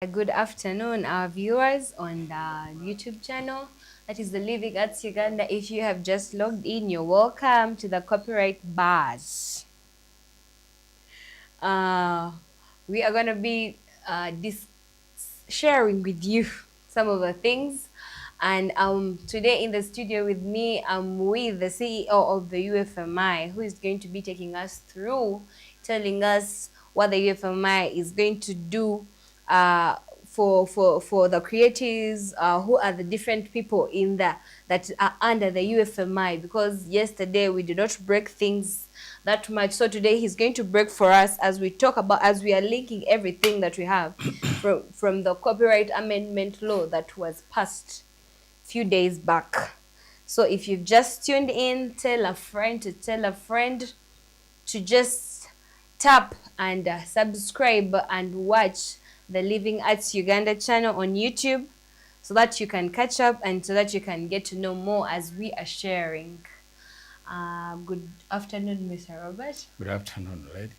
Good afternoon, our viewers on the YouTube channel. That is the Living Arts Uganda. If you have just logged in, you're welcome to the Copyright Bars. We are going to be sharing with you some of the things. And today in the studio with me, I'm with the CEO of the UFMI, who is going to be taking us through, telling us what the UFMI is going to do for the creatives, who are the different people in that are under the UFMI. Because yesterday we did not break things that much, so today he's going to break for us as we talk about, as we are linking everything that we have from the copyright amendment law that was passed few days back. So if you've just tuned in, tell a friend to tell a friend to just tap and subscribe and watch the Living Arts Uganda channel on YouTube, so that you can catch up and so that you can get to know more as we are sharing. Good afternoon, Mr. Robert. Good afternoon, lady.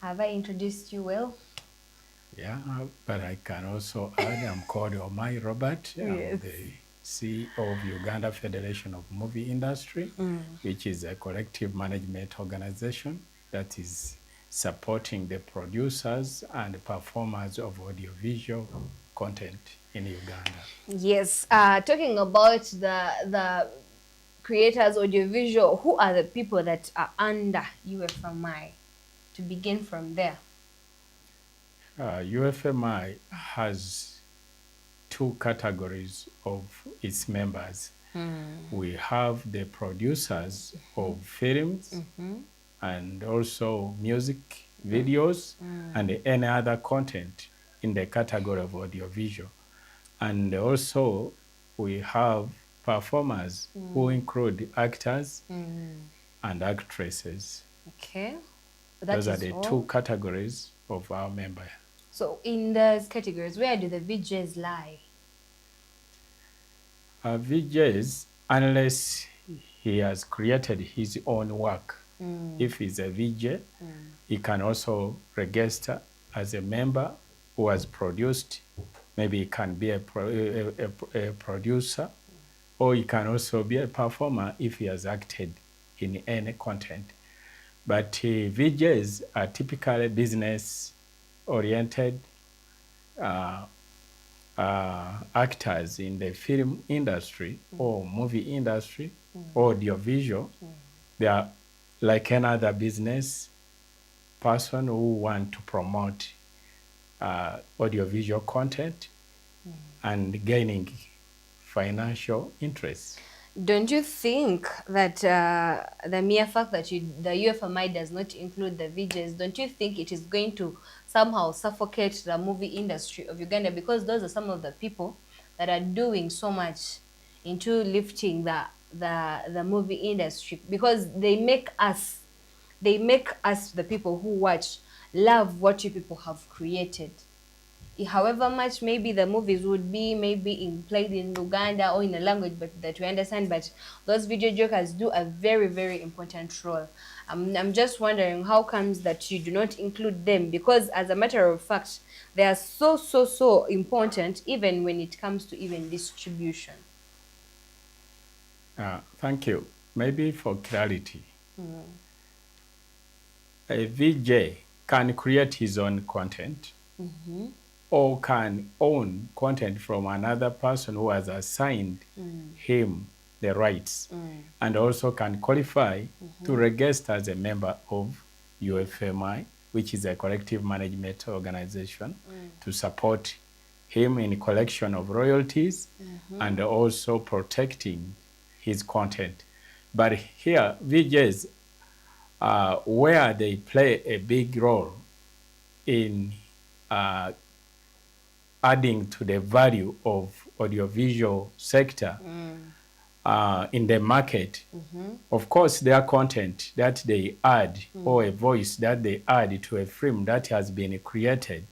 Have I introduced you well? Yeah, but I can also add, I'm called Omai Robert. I'm Yes. the CEO of Uganda Federation of Movie Industry, which is a collective management organization that is supporting the producers and performers of audiovisual content in Uganda. Yes. Talking about the creators audiovisual, who are the people that are under UFMI? To begin from there. UFMI has two categories of its members. We have the producers of films and also music videos and any other content in the category of audiovisual. And also we have performers who include actors and actresses. Okay. Those are the two categories of our members. So in those categories, where do the VJs lie? VJs, unless he has created his own work, if he's a VJ, he can also register as a member who has produced. Maybe he can be a producer, or he can also be a performer if he has acted in any content. But VJs are typically business-oriented actors in the film industry or movie industry or audiovisual. They are like another business person who want to promote audiovisual content and gaining financial interest. Don't you think that the mere fact that the UFMI does not include the VJs, don't you think it is going to somehow suffocate the movie industry of Uganda? Because those are some of the people that are doing so much into lifting the movie industry, because they make us the people who watch love what you people have created. However much maybe the movies would be played in Uganda or in a language that we understand, but those video jokers do a very, very important role. I'm just wondering how comes that you do not include them, because as a matter of fact, they are so important, even when it comes to even distribution. Thank you. Maybe for clarity, a VJ can create his own content or can own content from another person who has assigned him the rights, and also can qualify to register as a member of UFMI, which is a collective management organization, to support him in collection of royalties and also protecting his content. But here, VJs, where they play a big role in adding to the value of audiovisual sector in the market. Of course, their content that they add or a voice that they add to a film that has been created,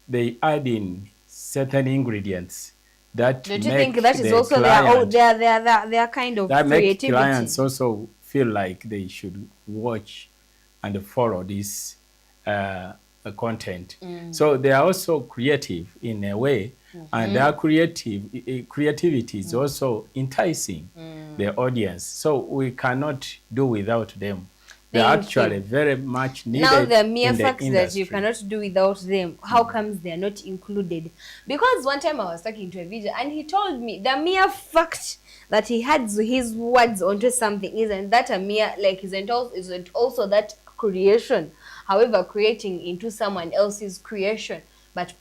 they add in certain ingredients that don't you think that is also their kind of that creativity? Make clients also feel like they should watch and follow this content. So they are also creative in a way, and their creativity is also enticing the audience. So we cannot do without them. They're actually very much needed now the mere in the fact that you industry. cannot do without them, how comes they're not included? Because one time I was talking to a video and he told me the mere fact that he had his words onto something isn't that a mere, like, isn't also that creation, however creating into someone else's creation, but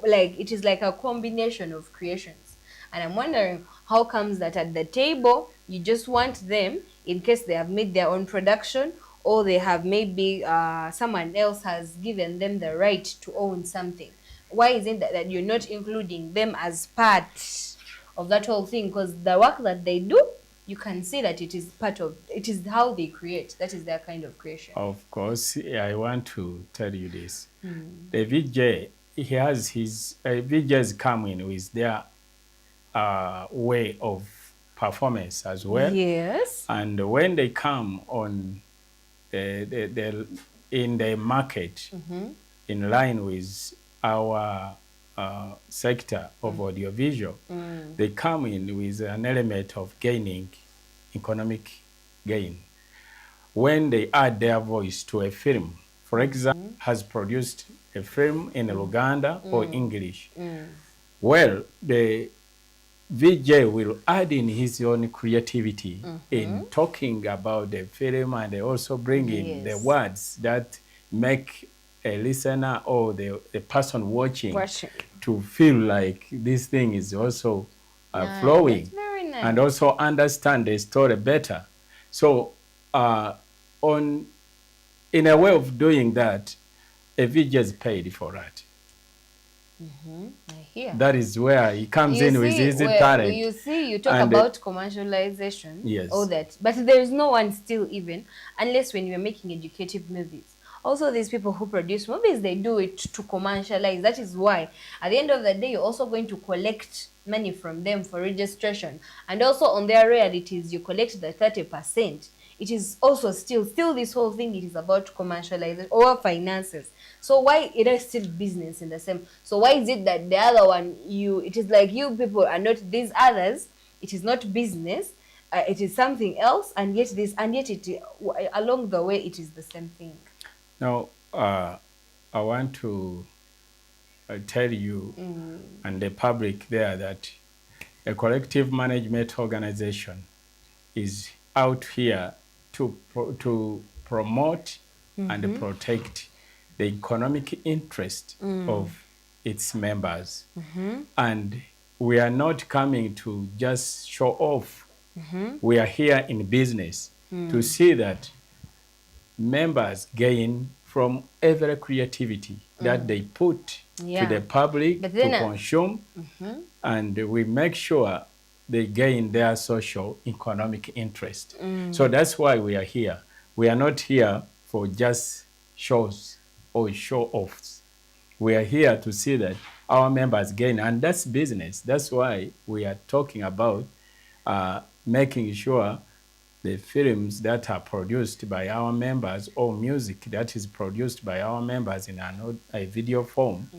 like it is like a combination of creations. And I'm wondering how comes that at the table you just want them in case they have made their own production, or they have maybe someone else has given them the right to own something. Why isn't that you're not including them as part of that whole thing? Because the work that they do, you can see that it is part of, it is how they create. That is their kind of creation. Of course, I want to tell you this. The VJ, he has his, VJs come in with their way of performance as well. Yes. And when they come on in the market, in line with our sector of audiovisual, they come in with an element of gaining economic gain. When they add their voice to a film, for example, has produced a film in Luganda or English, well, the VJ will add in his own creativity in talking about the film, and they also bring in the words that make a listener or the person watching to feel like this thing is also flowing, and also understand the story better. So in a way of doing that, a VJ is paid for that. I hear. That is where he comes in with his talent. You see, you talk about commercialization, yes, all that, but there is no one still even, unless when you're making educative movies. Also, these people who produce movies, they do it to commercialize. That is why, at the end of the day, you're also going to collect money from them for registration. And also on their royalties, you collect the 30%. It is also still this whole thing, it is about commercialization or finances. So why it is still business in the same? So why is it that the other one, it is like you people are not these others, it is not business, it is something else, and yet along the way it is the same thing. Now, I want to tell you and the public there that a collective management organization is out here to promote and protect the economic interest of its members. And we are not coming to just show off. We are here in business to see that members gain from every creativity that they put to the public to consume, and we make sure they gain their social economic interest. So that's why we are here. We are not here for just shows or show-offs. We are here to see that our members gain, and that's business. That's why we are talking about making sure the films that are produced by our members or music that is produced by our members in a video form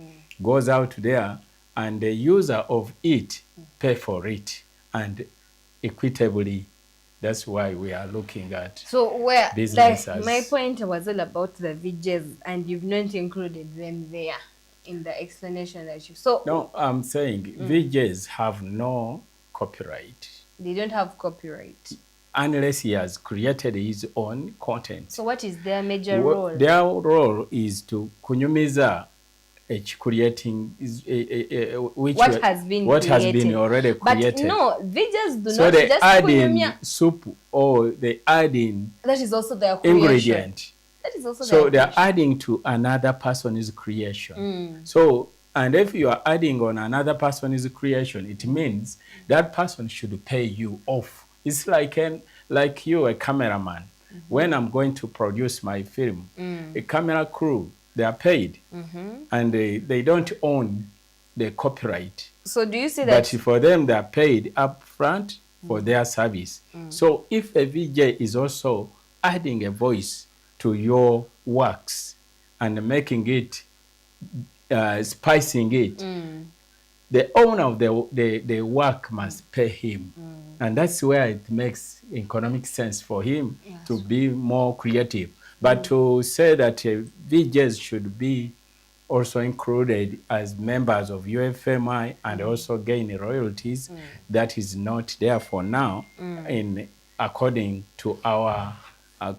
goes out there, and the user of it pay for it, and equitably. That's why we are looking at business. Like my point was all about the VJs, and you've not included them there in the explanation that you. So no, I'm saying VJs have no copyright. They don't have copyright unless he has created his own content. So what is their major role? Their role is to kunyumiza creating what has been already created. But no, they just do so not they just add in soup, or they add in that is also their creation. Ingredient. That is also so they are adding to another person's creation. So, and if you are adding on another person's creation, it means that person should pay you off. It's like you, a cameraman. When I'm going to produce my film, a camera crew, they are paid, and they don't own the copyright. So do you see that? But for them, they are paid up front for their service. So if a VJ is also adding a voice to your works and making it spicing it, the owner of the work must pay him. And that's where it makes economic sense for him to be more creative. But to say that VJs should be also included as members of UFMI and also gain royalties, that is not there for now in according to our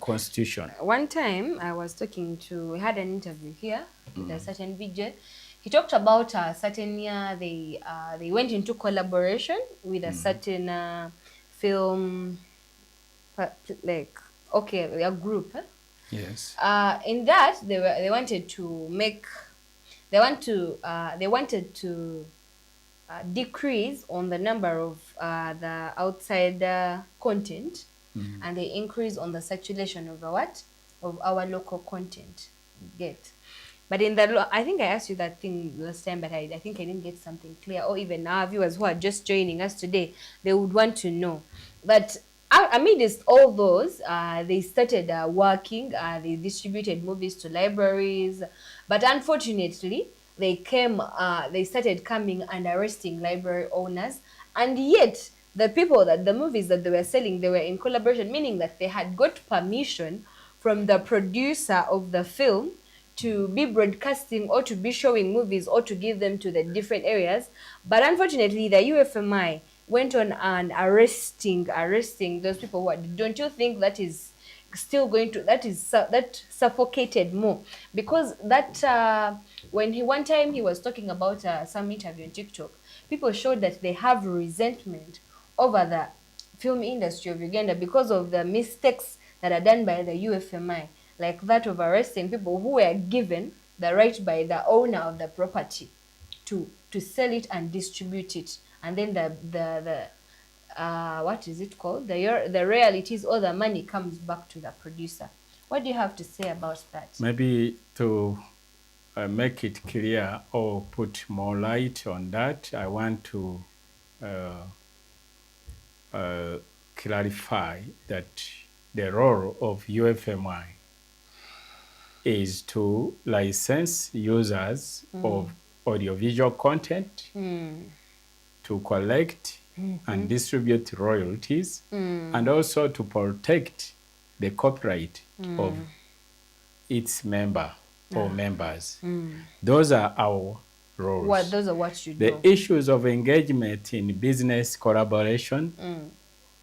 constitution. One time I was we had an interview here with a certain VJ. He talked about a certain year they went into collaboration with a certain film, like, okay, a group. Yes. In that they wanted to decrease on the number of the outside content, and they increase on the circulation of our local content. Get. But in I think I asked you that thing last time, but I think I didn't get something clear. Or even our viewers who are just joining us today, they would want to know. But amidst all those, they started working. They distributed movies to libraries, but unfortunately, they started coming and arresting library owners, and yet the movies that they were selling, they were in collaboration, meaning that they had got permission from the producer of the film to be broadcasting or to be showing movies or to give them to the different areas. But unfortunately, the UFMI went on and arresting those people. What don't you think that is still going to that suffocated more? Because that one time he was talking about some interview on TikTok, people showed that they have resentment over the film industry of Uganda because of the mistakes that are done by the UFMI, like that of arresting people who were given the right by the owner of the property to sell it and distribute it, and then the what is it called, the royalties or the money comes back to the producer. What do you have to say about that? Maybe to make it clear or put more light on that, I want to clarify that the role of UFMI is to license users of audiovisual content, to collect and distribute royalties, and also to protect the copyright of its member or members. Those are our roles. Those are what you do. The issues of engagement in business collaboration,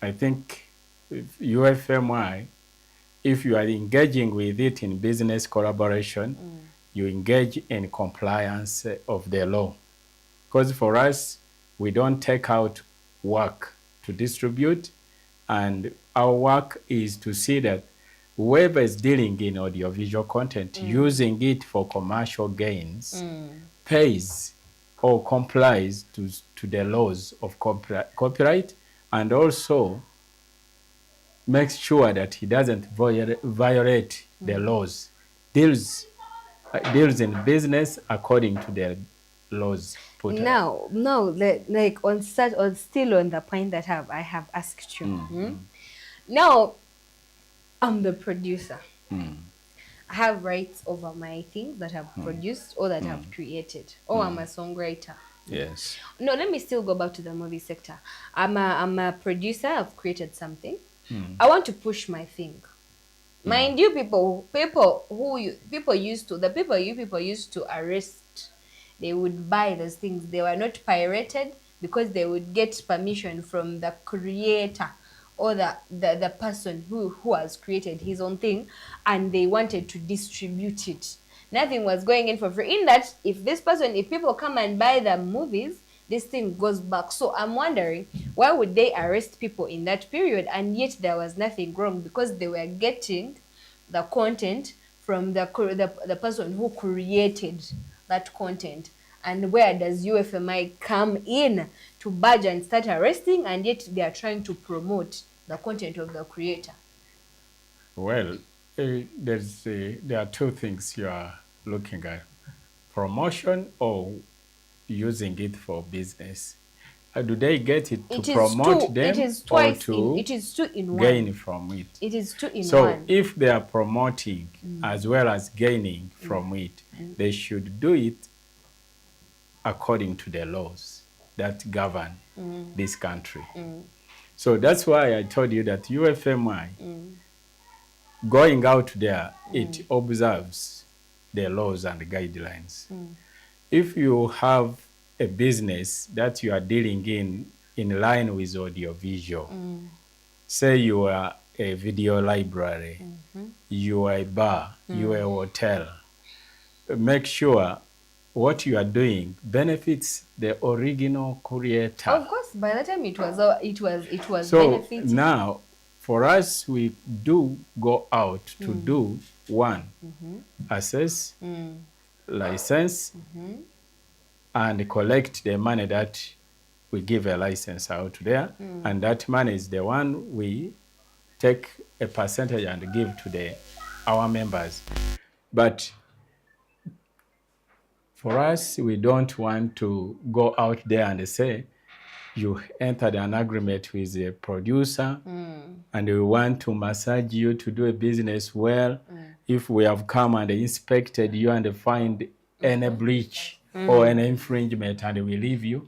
I think UFMI, if you are engaging with it in business collaboration, you engage in compliance of the law. Because for us, we don't take out work to distribute, and our work is to see that whoever is dealing in audiovisual content, using it for commercial gains, pays or complies to the laws of copyright, and also makes sure that he doesn't violate the laws, deals in business according to the laws put now like still on the point that I have asked you. Now I'm the producer. I have rights over my things that I've produced or that I've created, or I'm a songwriter. Yes. No, let me still go back to the movie sector. I'm a producer. I've created something. I want to push my thing. Mind you, people used to arrest. They would buy those things. They were not pirated because they would get permission from the creator or the person who has created his own thing, and they wanted to distribute it. Nothing was going in for free. In that, if people come and buy the movies, this thing goes back. So I'm wondering, why would they arrest people in that period, and yet there was nothing wrong because they were getting the content from the person who created that content? And where does UFMI come in to badge and start arresting, and yet they are trying to promote the content of the creator? Well, there are two things you are looking at: promotion or using it for business. do they get it to It is promote two. It them is or twice in. to It is two in gain one. from it? It is two in So one. if they are promoting as well as gaining from it, they should do it according to the laws that govern this country. So that's why I told you that UFMI, going out there, it observes the laws and guidelines. If you have a business that you are dealing in line with audiovisual, say you are a video library, you are a bar, you are a hotel, make sure what you are doing benefits the original creator. Of course, by the time it was So benefiting. now, for us, we do go out to do one, assess, license, and collect the money that we give a license out there, and that money is the one we take a percentage and give to our members. But for us, we don't want to go out there and say, you entered an agreement with a producer and we want to massage you to do a business well. If we have come and inspected you and find any breach or an infringement and we leave you,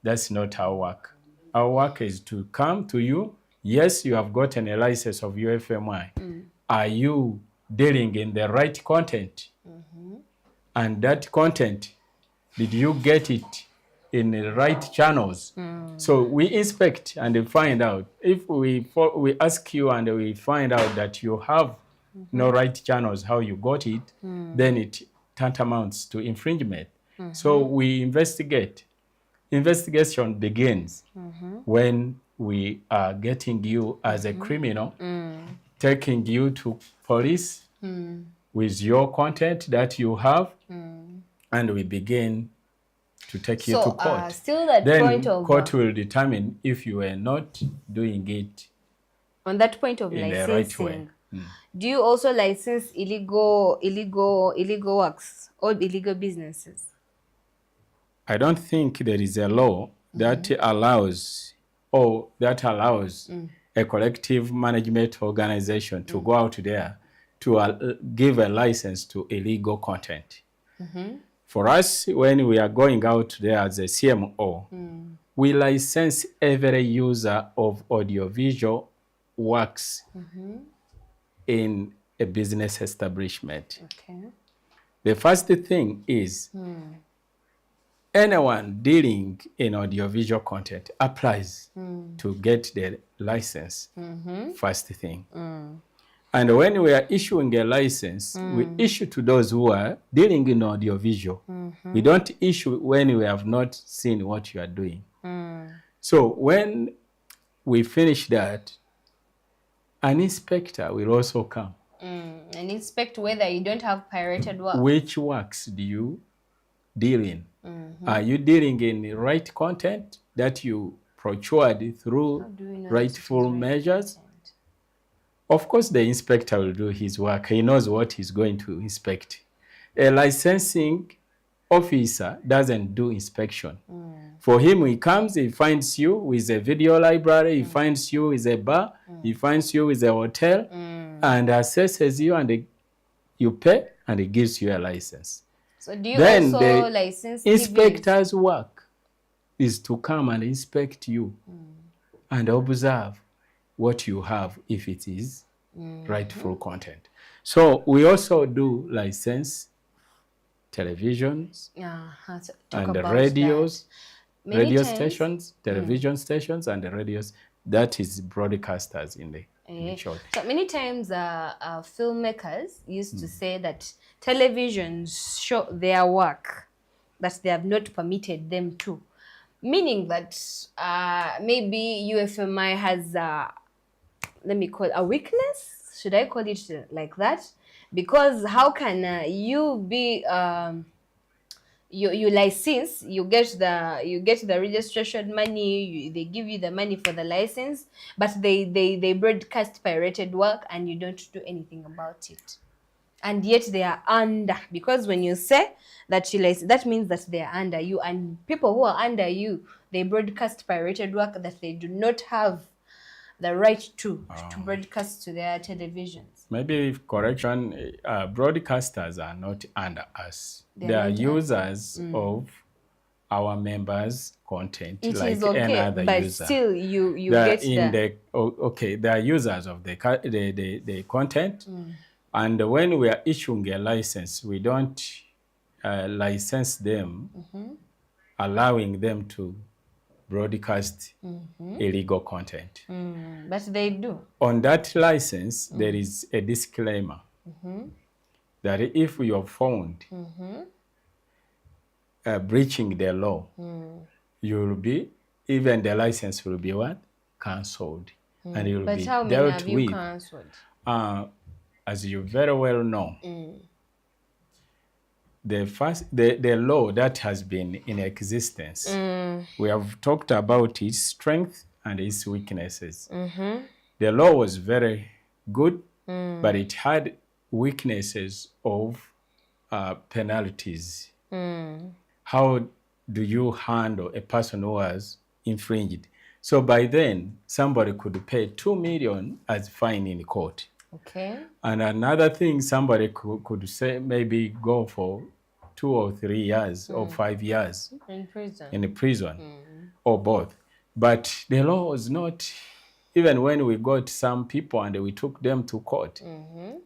that's not our work. Our work is to come to you. Yes, you have gotten a license of UFMI. Are you dealing in the right content? And that content, did you get it in the right channels? So we inspect and find out. If we ask you and we find out that you have no right channels, how you got it, then it tantamounts to infringement. So we investigate. Investigation begins when we are getting you as a criminal, taking you to police with your content that you have, and we begin to take you to court. Still that then point of court will determine if you are not doing it on that point of in the licensing. right way. Do you also license illegal works or illegal businesses? I don't think there is a law that allows a collective management organization to go out there to give a license to illegal content. For us, when we are going out there as a CMO, we license every user of audiovisual works in a business establishment. Okay. The first thing is anyone dealing in audiovisual content applies to get the license, first thing. And when we are issuing a license, we issue to those who are dealing in audiovisual. We don't issue when we have not seen what you are doing. So when we finish that, an inspector will also come. And inspect whether you don't have pirated work. Which works do you deal in? Are you dealing in the right content that you procured through rightful measures? Content? Of course, the inspector will do his work. He knows what he's going to inspect. A licensing officer doesn't do inspection. For him, he comes, he finds you with a video library, he finds you with a bar, he finds you with a hotel, and assesses you, and you pay, and he gives you a license. So do you Then also the license inspector's work is to come and inspect you and observe what you have if it is rightful content. So we also do license televisions and radios, radio stations, television stations, and the radios. That is broadcasters in the short. So many times filmmakers used to say that televisions show their work that they have not permitted them to. Meaning that maybe UFMI has, let me call it a weakness. Should I call it like that? Because how can you be you license, you get the registration money, they give you the money for the license, but they broadcast pirated work and you don't do anything about it, and yet they are under, because when you say that you license, that means that they are under you, and people who are under you, they broadcast pirated work that they do not have the right to broadcast to their televisions. Maybe correction, broadcasters are not under us. They are not under- users of our members' content, It like is any okay, other but user. still you They're get in the okay, they are users of the content, and when we are issuing a license, we don't license them, allowing them to broadcast illegal content. but they do. On that license, there is a disclaimer that if you are found breaching the law, you will be, even the license will be what? Cancelled. And you will But be how many dealt have you with. cancelled? As you very well know, the law that has been in existence, we have talked about its strength and its weaknesses. The law was very good, but it had weaknesses of penalties. How do you handle a person who has infringed? So by then, somebody could pay 2 million as fine in court. Okay. And another thing, somebody could say maybe go for 2 or 3 years or 5 years in prison or both. But the law was not, even when we got some people and we took them to court,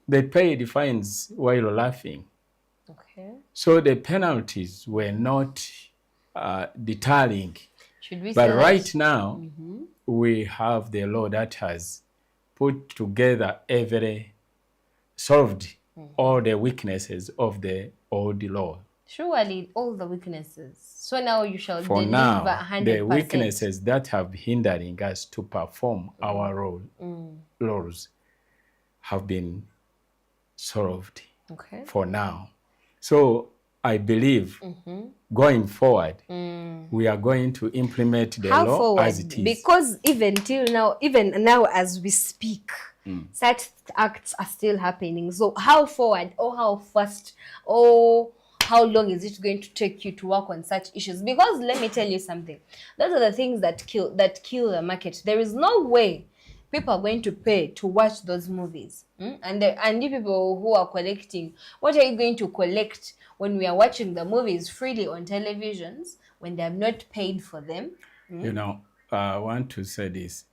they paid fines while laughing. Okay. So the penalties were not deterring. Should we But say right now, we have the law that has put together solved all the weaknesses of the old law. Surely all the weaknesses. So now you shall For deliver now, 100%. the weaknesses that have hindering us to perform our roles have been solved. Okay. For now. So I believe going forward, we are going to implement the How law forward? as it is. Because even now as we speak, such acts are still happening. So how forward, or how fast, or how long is it going to take you to work on such issues? Because let me tell you something. Those are the things that kill the market. There is no way people are going to pay to watch those movies. And you people who are collecting, what are you going to collect when we are watching the movies freely on televisions when they have not paid for them? You know, I want to say this.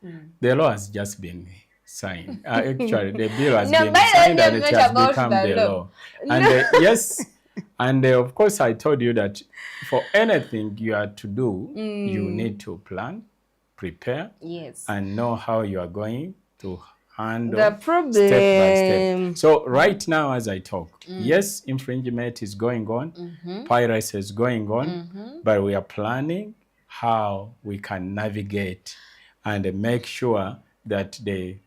The law has just been signed. Actually, the bill has been signed and it has become the law. And yes, and of course, I told you that for anything you are to do, you need to plan, prepare, and know how you are going to handle the problem step by step. So right now, as I talk, yes, infringement is going on, piracy is going on, but we are planning how we can navigate and make sure that the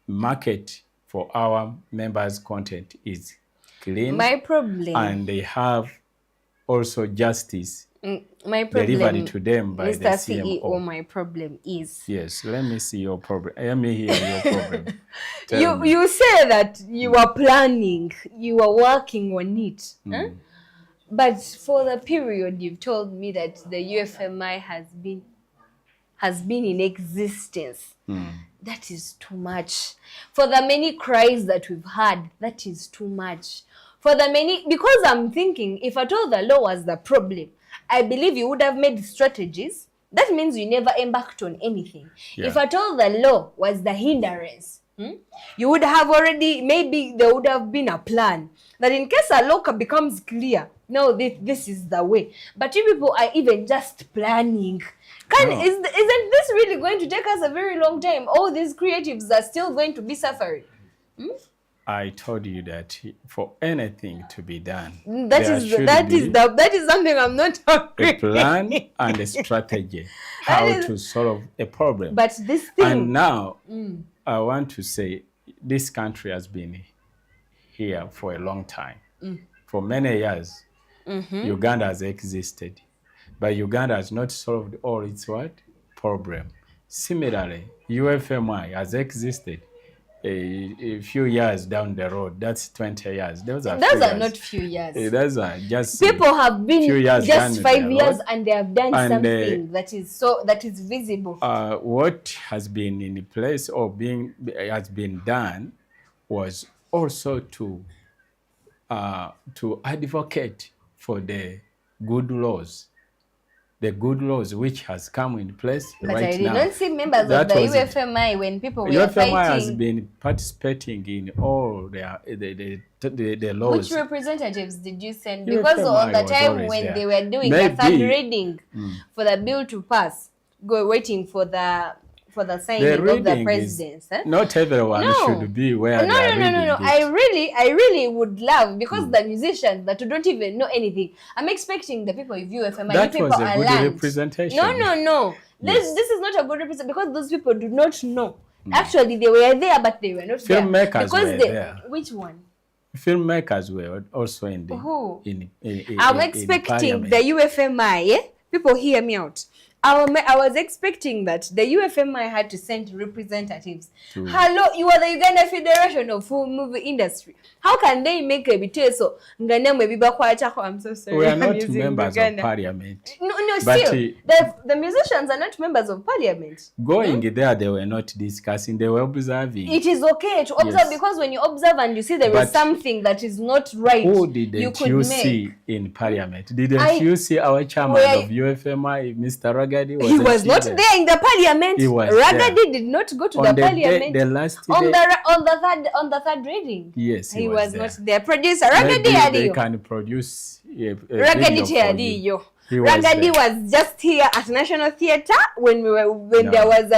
market for our members' content is clean. My problem, and they have also justice my problem, delivered to them by Mr. the CMO. CEO, my problem is... Yes, let me see your problem. Let me hear your problem. You say that you are planning, you are working on it. But for the period you've told me that the UFMI has been in existence, that is too much. For the many cries that we've had, that is too much. For the many, because I'm thinking, if at all the law was the problem, I believe you would have made strategies. That means you never embarked on anything. Yeah. If at all the law was the hindrance, you would have already, maybe there would have been a plan that in case a law becomes clear, no, this is the way. But you people are even just planning. Isn't this really going to take us a very long time? All these creatives are still going to be suffering. I told you that for anything to be done, that is something I'm not talking. A plan and a strategy how to solve a problem. But this thing, and now I want to say this country has been here for a long time. For many years, Uganda has existed, but Uganda has not solved all its problem. Similarly, UFMI has existed. a few years down the road. That's 20 years. Those are Those are not few years. Those are just people have been few years just 5 years road. and they have done something that is visible. What has been in place or has been done was also to advocate for the good laws which has come in place but right now. I did not see members of the UFMI when people were UFMI fighting. has been participating in all the laws. Which representatives did you send? Because on the time when they were doing the third reading for the bill to pass, waiting for the signing of the presidents. Not everyone should be where no. I really would love, because the musicians that don't even know anything, I'm expecting the people of UFMI, that people was a are good learned. representation. No. Yes. This is not a good representation, because those people do not know. Actually, they were there, but they were not Filmmakers there. Were there. Which one? Filmmakers were also in the. Who? I'm expecting the UFMI. People hear me out. I was expecting that the UFMI had to send representatives. Hello, you are the Uganda Federation of Film Movie Industry. How can they make a biteso? I'm so sorry. We are not members of parliament. No, still, the musicians are not members of parliament. Going there, they were not discussing, they were observing. It is okay to observe, because when you observe and you see there is something that is not right, who didn't you see in parliament? Didn't you see our chairman of UFMI, Mr. Ragadi? He was not there in the parliament. Ragadi did not go to the parliament. The last day. On the third reading. Yes, he was not there. Producer Ragadi, they can produce Ragadi Ragadi was just here at National Theatre when there was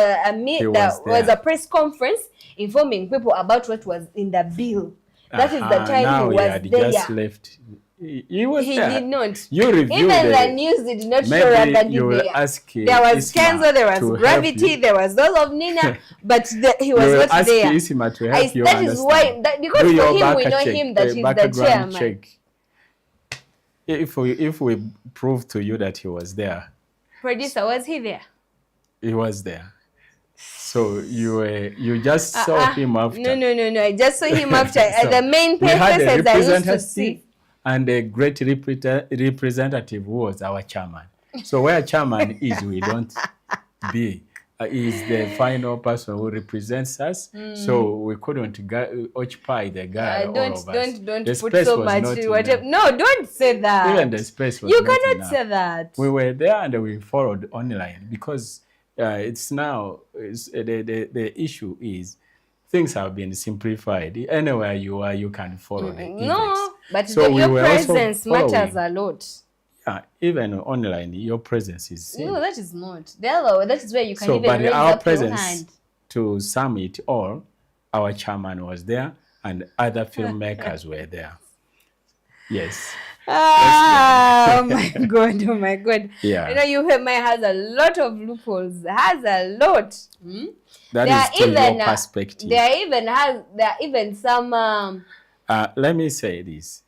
a press conference informing people about what was in the bill. That is the time he was there. Just left. He did not. You reviewed even the news did not show Ragadi there. There was Kenzo, there was Gravity, there was those of Nina, but he was not there. Isima to help you that is why, because for him we know him that he's the chairman. Check. If we prove to you that he was there. Producer, was he there? He was there. So you just saw him after. No. I just saw him after. So the main purpose as I used to see. And a great representative who was our chairman. So where chairman is, we don't be. Is the final person who represents us. So we couldn't occupy the guy. Don't put so much. No, don't say that. Even the space was you not cannot enough. say that. We were there and we followed online because it's now the issue is things have been simplified. Anywhere you are, you can follow the events. No, but your presence matters a lot. Yeah, even online, your presence is seen. No, that is not. That is where you can even raise our up presence your hand. To sum it all, our chairman was there and other filmmakers were there. Yes. Oh my God. Yeah. UFMI has a lot of loopholes. Has a lot. That is your perspective. There are even some. Let me say this.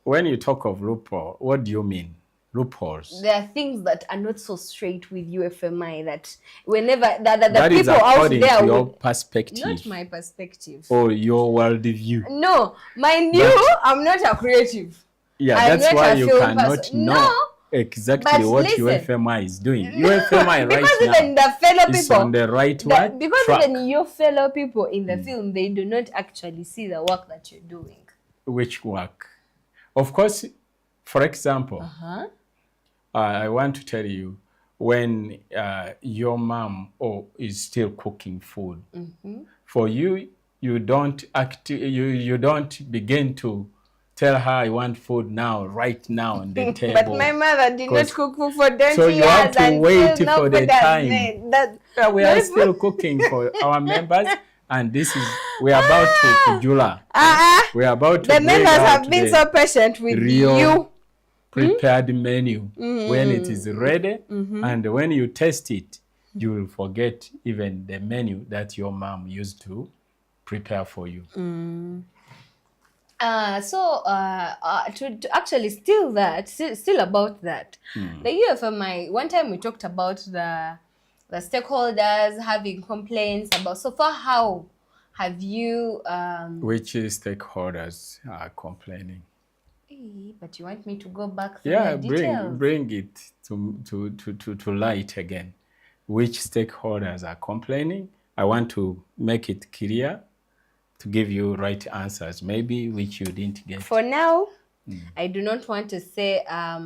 When you talk of loophole, what do you mean? Loopholes. There are things that are not so straight with UFMI that whenever that is people out there to your perspective. Not my perspective. Or your worldview. No, mind you, I'm not a creative. Yeah, that's why you cannot know exactly what UFMI is doing. UFMI right now because even the fellow people is on the right track. Because even your fellow people in the film, they do not actually see the work that you're doing. Which work? Of course, for example, I want to tell you, when your mom is still cooking food, for you don't you don't begin to tell her I want food now, right now on the table. But my mother did not cook food for 20 years. So you have to wait for the time. We are still cooking for our members, and we are about to Kujula. We are about to. The members have been so patient with you. Prepared menu when it is ready, and when you taste it, you will forget even the menu that your mom used to prepare for you. To actually still about that, the UFMI, one time we talked about the stakeholders having complaints about so far Have you Which stakeholders are complaining? but you want me to go back through Yeah, the details? bring it to light again. Which stakeholders are complaining? I want to make it clear to give you right answers, maybe which you didn't get. For now, I do not want to say, but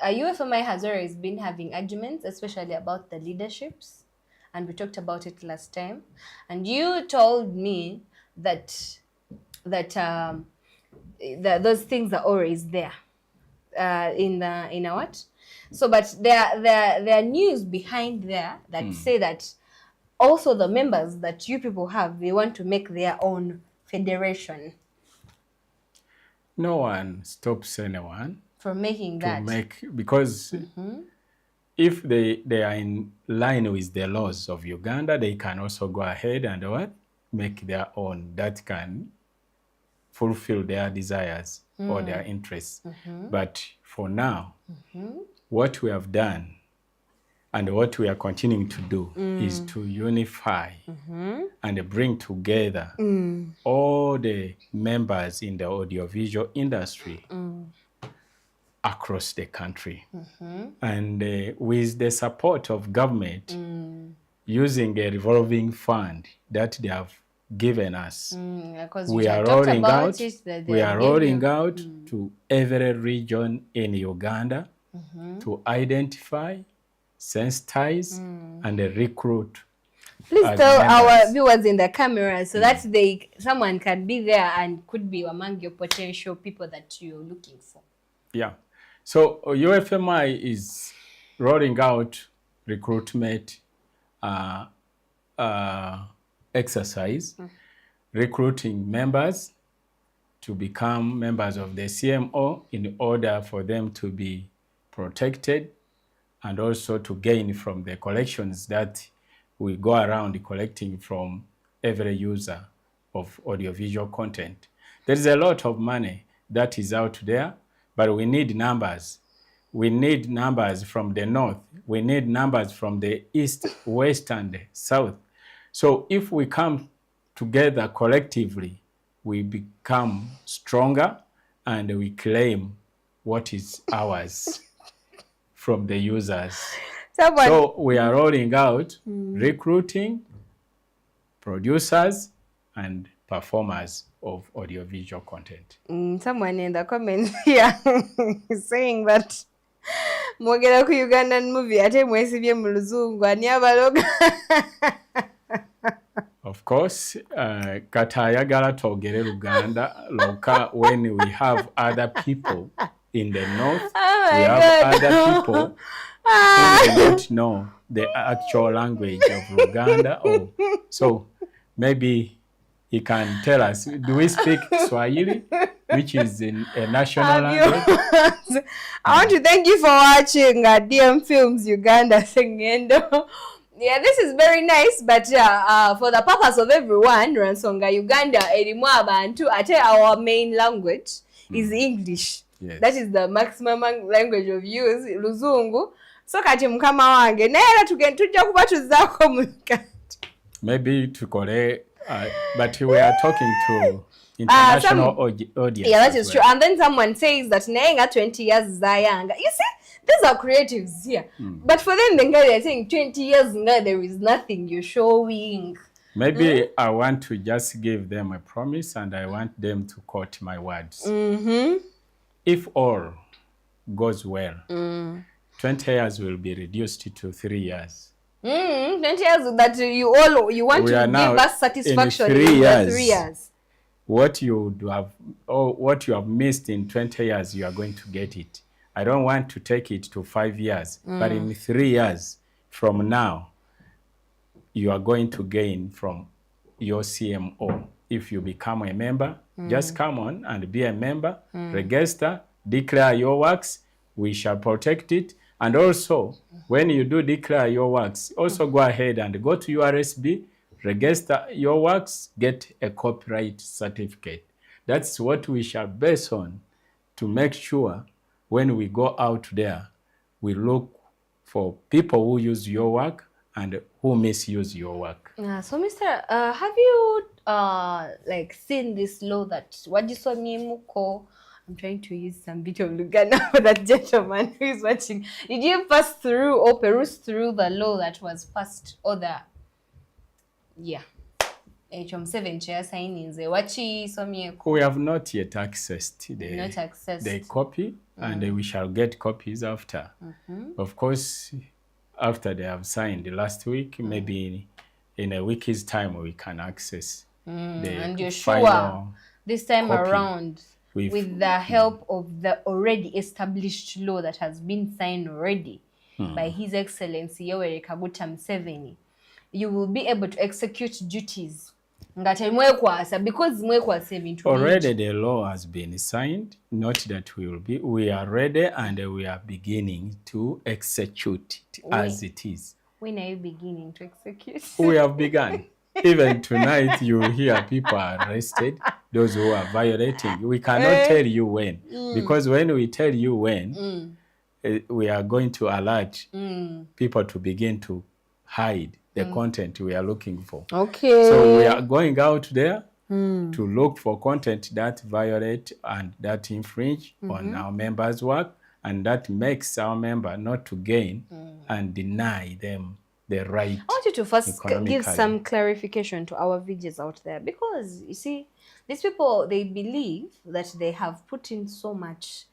UFMI has always been having arguments, especially about the leaderships, and we talked about it last time. And you told me that those things are always there in a what? So, but there are news behind there that say that also the members that you people have, they want to make their own federation. No one stops anyone from making to that. because if they are in line with the laws of Uganda, they can also go ahead and what? Make their own that can fulfill their desires or their interests. But for now, what we have done and what we are continuing to do is to unify and bring together all the members in the audiovisual industry across the country. And with the support of government, using a revolving fund that they have given us, we are rolling out to every region in Uganda to identify, sensitize, and recruit. Please tell our viewers in the camera so that someone can be there and could be among your potential people that you're looking for. Yeah. So UFMI is rolling out recruitment exercise, recruiting members to become members of the CMO in order for them to be protected and also to gain from the collections that we go around collecting from every user of audiovisual content. There is a lot of money that is out there, but we need numbers. We need numbers from the north. We need numbers from the east, west, and south. So if we come together collectively, we become stronger and we claim what is ours from the users. So we are rolling out recruiting producers and performers of audiovisual content. Someone in the comments here is saying that mwogera ku Ugandan movie ate mwesibye mu luzungu ani abaloga. Of course, kata ayagala twogere Luganda loka when we have other people in the north, we have other people who do not know the actual language of Luganda. So maybe he can tell us, do we speak Swahili, which is a national language? I want to thank you for watching DM Films Uganda Sengendo. Yeah, this is very nice, but for the purpose of everyone, Ransonga Uganda erimu abantu ate our main language is English. Yes. That is the maximum language of use, Luzungu. So kati mukama wange naera tujja kuba tuzaako mu Uganda. Maybe to correct, but we are talking to international audience. Yeah, that is true. And then someone says that naenga 20 years zayanga. You see, these are creatives here. But for them, they're saying 20 years now, there is nothing you're showing. Maybe I want to just give them a promise and I want them to quote my words. If all goes well, 20 years will be reduced to 3 years. 20 years that you want to give us satisfaction in 3 years. 3 years. What you have what you have missed in 20 years, you are going to get it. I don't want to take it to 5 years, but in 3 years from now, you are going to gain from your CMO. If you become a member, just come on and be a member, register, declare your works, we shall protect it. And also, when you do declare your works, also go ahead and go to URSB, register your works, get a copyright certificate. That's what we shall base on to make sure when we go out there, we look for people who use your work and who misuse your work. So, Mr. Have you like seen this law that Wajisomye Muko? I'm trying to use some bit of Luganda for that gentleman who is watching. Did you pass through or peruse through the law that was passed, or the HM7 chair signing the Wajisomye? We have not yet accessed the copy, and we shall get copies after. Of course, after they have signed last week, maybe in a week's time we can access the and you're final sure this time copy around, with the help of the already established law that has been signed already by His Excellency Yoweri Kaguta Museveni, you will be able to execute duties. Because already the law has been signed, not that we are ready and we are beginning to execute it as it is. When are you beginning to execute? We have begun. Even tonight you will hear people are arrested, those who are violating. We cannot tell you when, because when we tell you when, we are going to alert people to begin to hide the content we are looking for. Okay. So we are going out there to look for content that violate and that infringe on our members' work, and that makes our member not to gain and deny them the right. I want you to first give some clarification to our VJs out there, because you see, these people, they believe that they have put in so much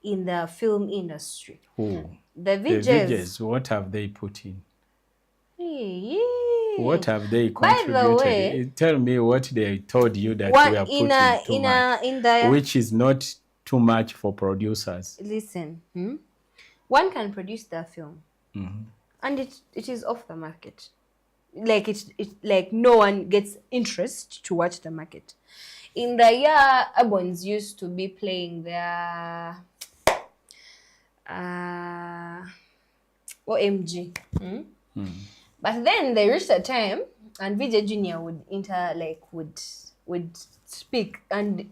in the film industry. Who? The VJs. The VJs, what have they put in? What have they contributed? By the way, tell me what they told you that we are putting too much, which is not too much for producers. Listen, one can produce their film, and it is off the market. Like like no one gets interest to watch the market. In the year, Aborns used to be playing their OMG. But then they reached a time, and VJ Junior would speak, and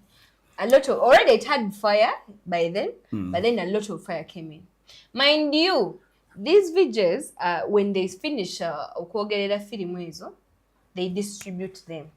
a lot of, already it had fire by then, but then a lot of fire came in. Mind you, these VJs, when they finish film, they distribute them.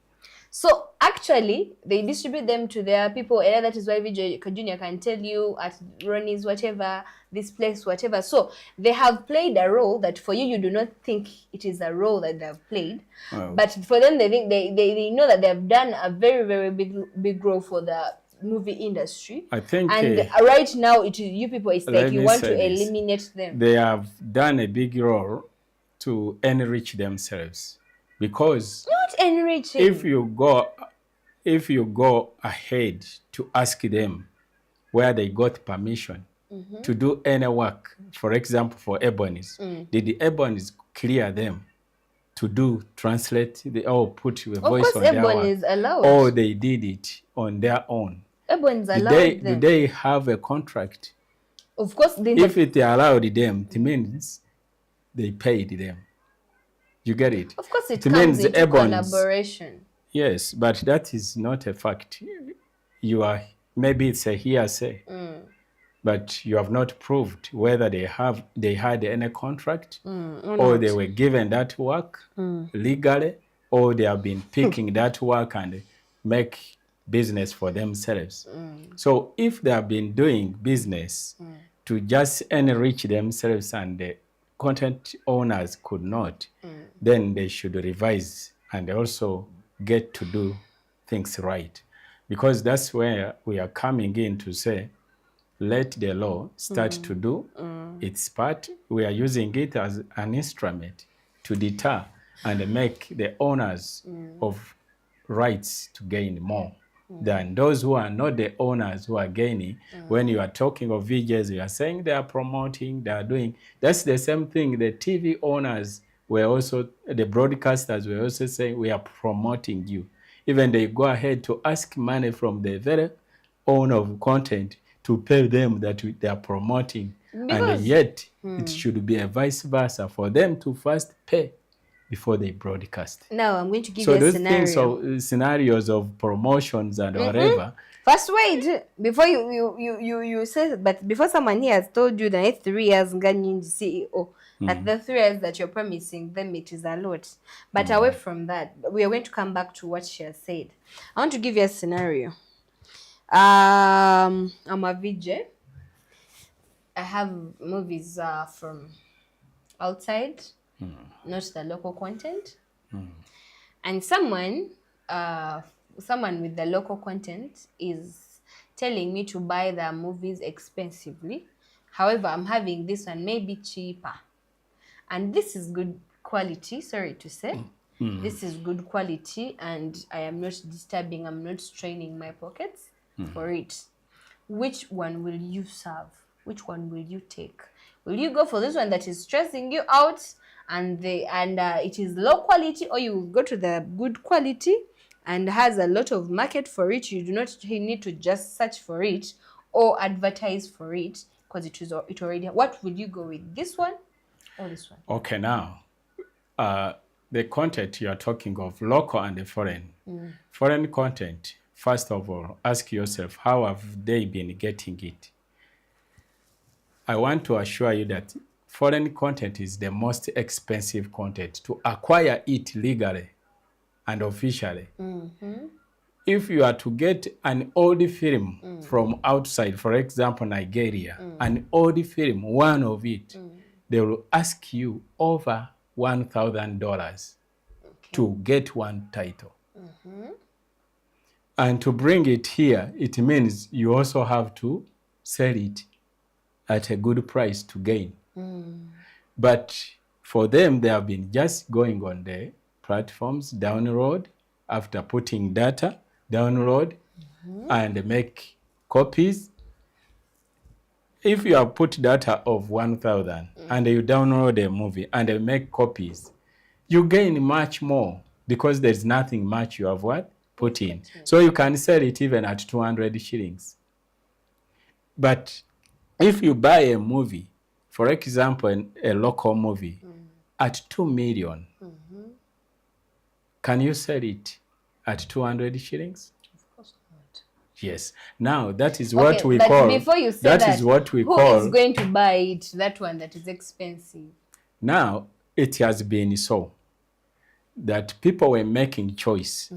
So actually, they distribute them to their people, and that is why VJ Junior can tell you at Ronnie's whatever, this place, whatever. So they have played a role that for you, you do not think it is a role that they have played. Wow. But for them, they think they know that they have done a very, very big role for the movie industry. I think, and right now, it is you people. It's like you want to eliminate them. They have done a big role to enrich themselves, because not enriching. If you go ahead to ask them where they got permission to do any work, for example, for Ebonies, did the Ebonies clear them to translate or put a voice on their work? Ebonies allowed. Or they did it on their own? Ebonies allowed them. Do they have a contract? Of course they have. If they allowed them, it means they paid them. You get it? Of course, it comes into collaboration. Yes, but that is not a fact. Maybe it's a hearsay, but you have not proved whether they had any contract, or they were given that work legally, or they have been picking that work and make business for themselves. So if they have been doing business to just enrich themselves and the content owners could not, then they should revise and also get to do things right. Because that's where we are coming in to say, let the law start to do its part. We are using it as an instrument to deter and make the owners of rights to gain more than those who are not the owners who are gaining. When you are talking of VJs, you are saying they are promoting, they are doing. That's the same thing. The TV owners were also, the broadcasters were also saying, we are promoting you. Even they go ahead to ask money from the very owner of content to pay them that they are promoting. Because, and yet, it should be a vice versa for them to first pay before they broadcast. Now, I'm going to give you a scenario. So those things, scenarios of promotions and whatever, First, wait before you say, but before someone here has told you the next 3 years, Ganyin CEO, that the 3 years that you're promising them, it is a lot. But away from that, we are going to come back to what she has said. I want to give you a scenario. I'm a VJ. I have movies from outside, not the local content, and someone with the local content is telling me to buy the movies expensively. However, I'm having this one maybe cheaper, and this is good quality. Sorry to say, this is good quality, and I am not disturbing. I'm not straining my pockets for it. Which one will you serve? Which one will you take? Will you go for this one that is stressing you out and it is low quality, or you will go to the good quality and has a lot of market for it? You do not need to just search for it or advertise for it because it already. What will you go with? This one or this one? Okay, now the content you are talking of, local and the foreign. Foreign content, first of all, ask yourself, how have they been getting it? I want to assure you that foreign content is the most expensive content to acquire it legally and officially. If you are to get an old film from outside, for example, Nigeria, an old film, one of it, they will ask you over $1,000 to get one title. And to bring it here, it means you also have to sell it at a good price to gain. But for them, they have been just going on the platforms, download, after putting data, download, and make copies. If you have put data of 1,000 and you download a movie and you make copies, you gain much more because there's nothing much you have what? Put in. So you can sell it even at 200 shillings. But if you buy a movie, for example, a local movie, at 2 million, can you sell it at 200 shillings? Of course not. Yes. Now, that is what we but call... before you say that, is what we who call... is going to buy it, that one that is expensive? Now, it has been so that people were making choice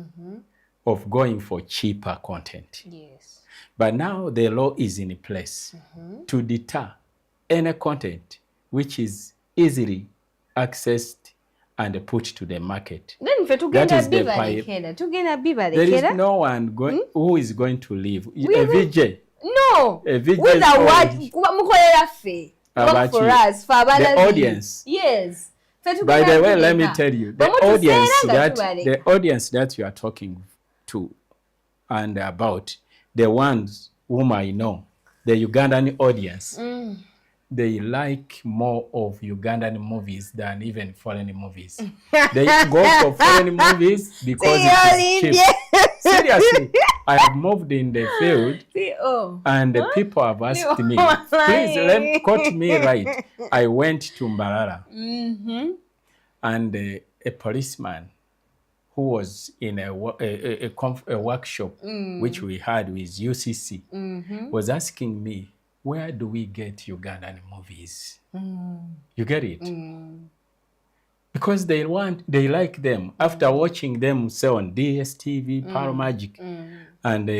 of going for cheaper content. Yes. But now the law is in place to deter any content which is easily accessed and put to the market. Then for That is the there is no one who is going to leave. A VJ. No. A VJ. With a word, work for us, for the audience. Yes. By the way, let me tell you, the audience that you are talking to and about, the ones whom I know, the Ugandan audience, they like more of Ugandan movies than even foreign movies. They go for foreign movies because it is cheap. Seriously, I have moved in the field and the people have asked me, please, quote me right. I went to Mbarara and a policeman who was in a workshop which we had with UCC was asking me, where do we get Ugandan movies? You get it? Because they like them. After watching them, say on DSTV, Power Magic, and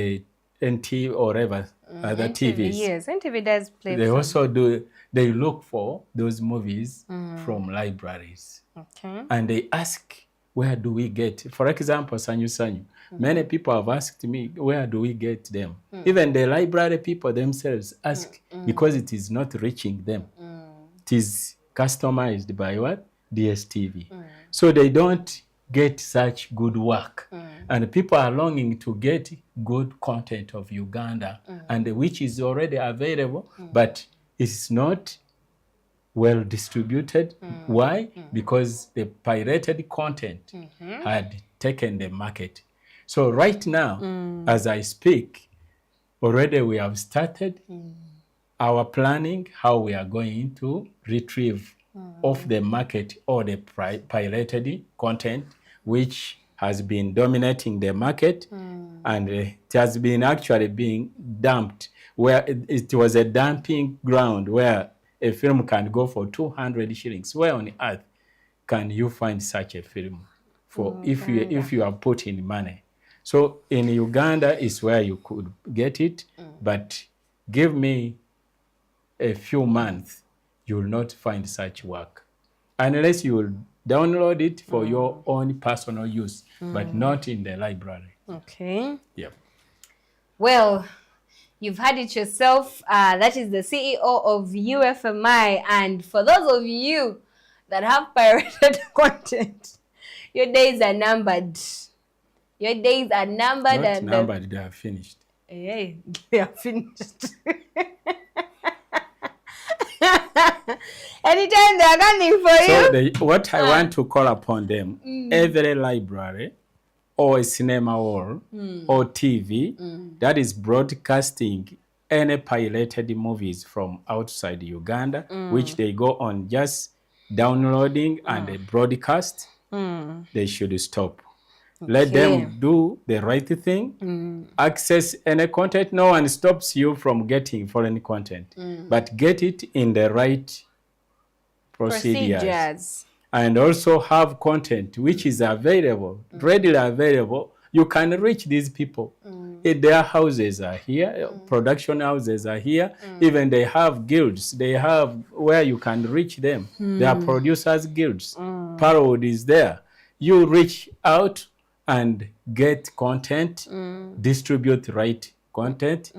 NT or whatever other TVs. Yes, NTV does play. They also do. They look for those movies from libraries, and they ask, where do we get? For example, Sanyu Sanyu. Many people have asked me, where do we get them? Even the library people themselves ask because it is not reaching them. It is customized by what? DSTV. So they don't get such good work. And people are longing to get good content of Uganda, and which is already available, but it's not well distributed. Why? Because the pirated content had taken the market. So right now, as I speak, already we have started our planning how we are going to retrieve off the market all the pirated content which has been dominating the market and it has been actually being dumped, where it was a dumping ground where a film can go for 200 shillings. Where on earth can you find such a film for if you are putting money? So in Uganda is where you could get it, but give me a few months, you will not find such work unless you will download it for your own personal use, but not in the library. Okay. Yep. Well, you've had it yourself. That is the CEO of UFMI. And for those of you that have pirated content, your days are numbered. Your days are numbered. Not numbered, they are finished. Hey, they are finished. Anytime they are coming for you. So what I want to call upon them, every library or a cinema hall or TV that is broadcasting any pirated movies from outside Uganda, which they go on just downloading and they broadcast, they should stop. Okay. Let them do the right thing. Access any content. No one stops you from getting foreign content, but get it in the right procedures. And also have content which is available, readily available. You can reach these people. Their houses are here, production houses are here, even they have guilds, they have where you can reach them. They are producers guilds. Parole is there. You reach out and get content, distribute right content,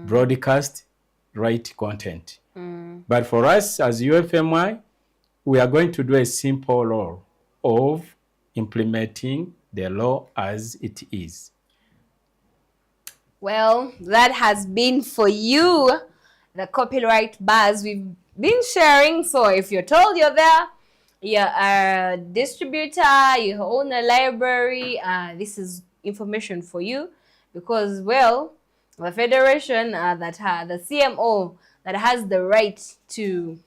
broadcast right content. But for us as UFMI, we are going to do a simple law of implementing the law as it is. Well, that has been for you the copyright bars we've been sharing. So if you're told you're there, you're a distributor, you own a library, this is information for you, because, well, the federation, the CMO that has the right to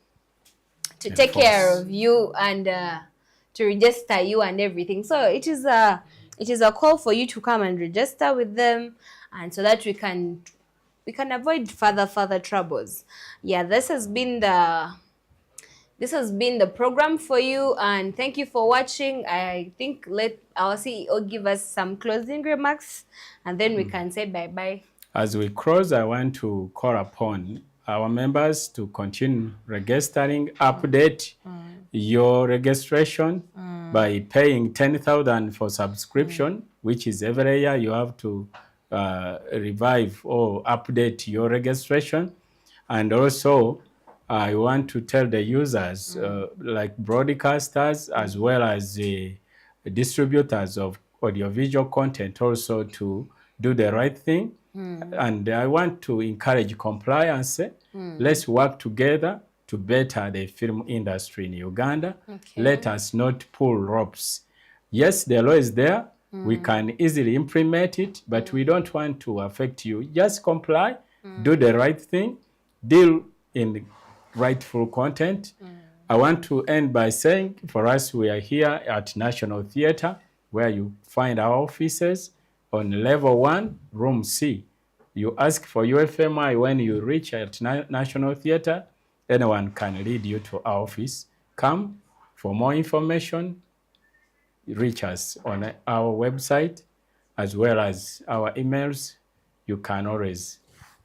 take care of you and to register you and everything. So it is a call for you to come and register with them, and so that we can avoid further troubles. Yeah, this has been the program for you, and thank you for watching. I think let our CEO give us some closing remarks, and then we can say bye-bye. As we close, I want to call upon our members to continue registering, update your registration by paying 10,000 for subscription, which is every year you have to revive or update your registration. And also, I want to tell the users, like broadcasters as well as the distributors of audiovisual content, also to do the right thing. And I want to encourage compliance. Let's work together to better the film industry in Uganda. Okay. Let us not pull ropes. Yes, the law is there. We can easily implement it, but we don't want to affect you. Just comply, do the right thing, deal in rightful content. I want to end by saying, for us, we are here at National Theatre, where you find our offices on level 1, room C. You ask for UFMI when you reach at National Theatre. Anyone can lead you to our office. Come for more information. Reach us on our website as well as our emails. You can always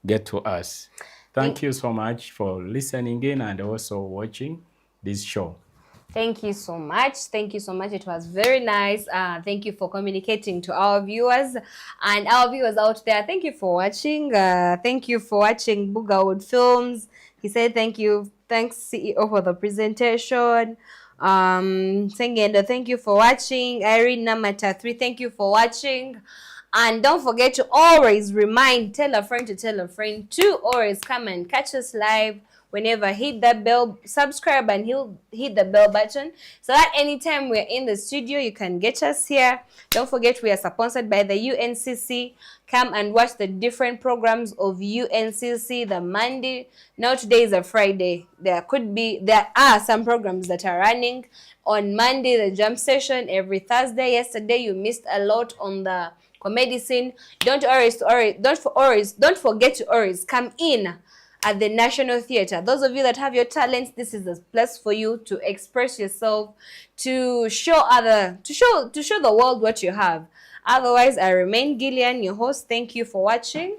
get to us. Thank you so much for listening in and also watching this show. Thank you so much. Thank you so much. It was very nice. Thank you for communicating to our viewers and our viewers out there. Thank you for watching. Thank you for watching Bugawood Films. He said thank you. Thanks, CEO, for the presentation. Sengendo, thank you for watching. Irene Namata 3, thank you for watching. And don't forget to always tell a friend to tell a friend to always come and catch us live whenever, hit that bell, subscribe, and hit the bell button so that anytime we're in the studio, you can get us here. Don't forget, we are sponsored by the UNCC. Come and watch the different programs of UNCC. The Monday, now today is a Friday. There are some programs that are running. On Monday, the jump session. Every Thursday, yesterday you missed a lot on the comedy scene. Don't forget to always come in at the National Theatre. Those of you that have your talents, this is the place for you to express yourself, to show the world what you have. Otherwise, I remain Gillian, your host. Thank you for watching.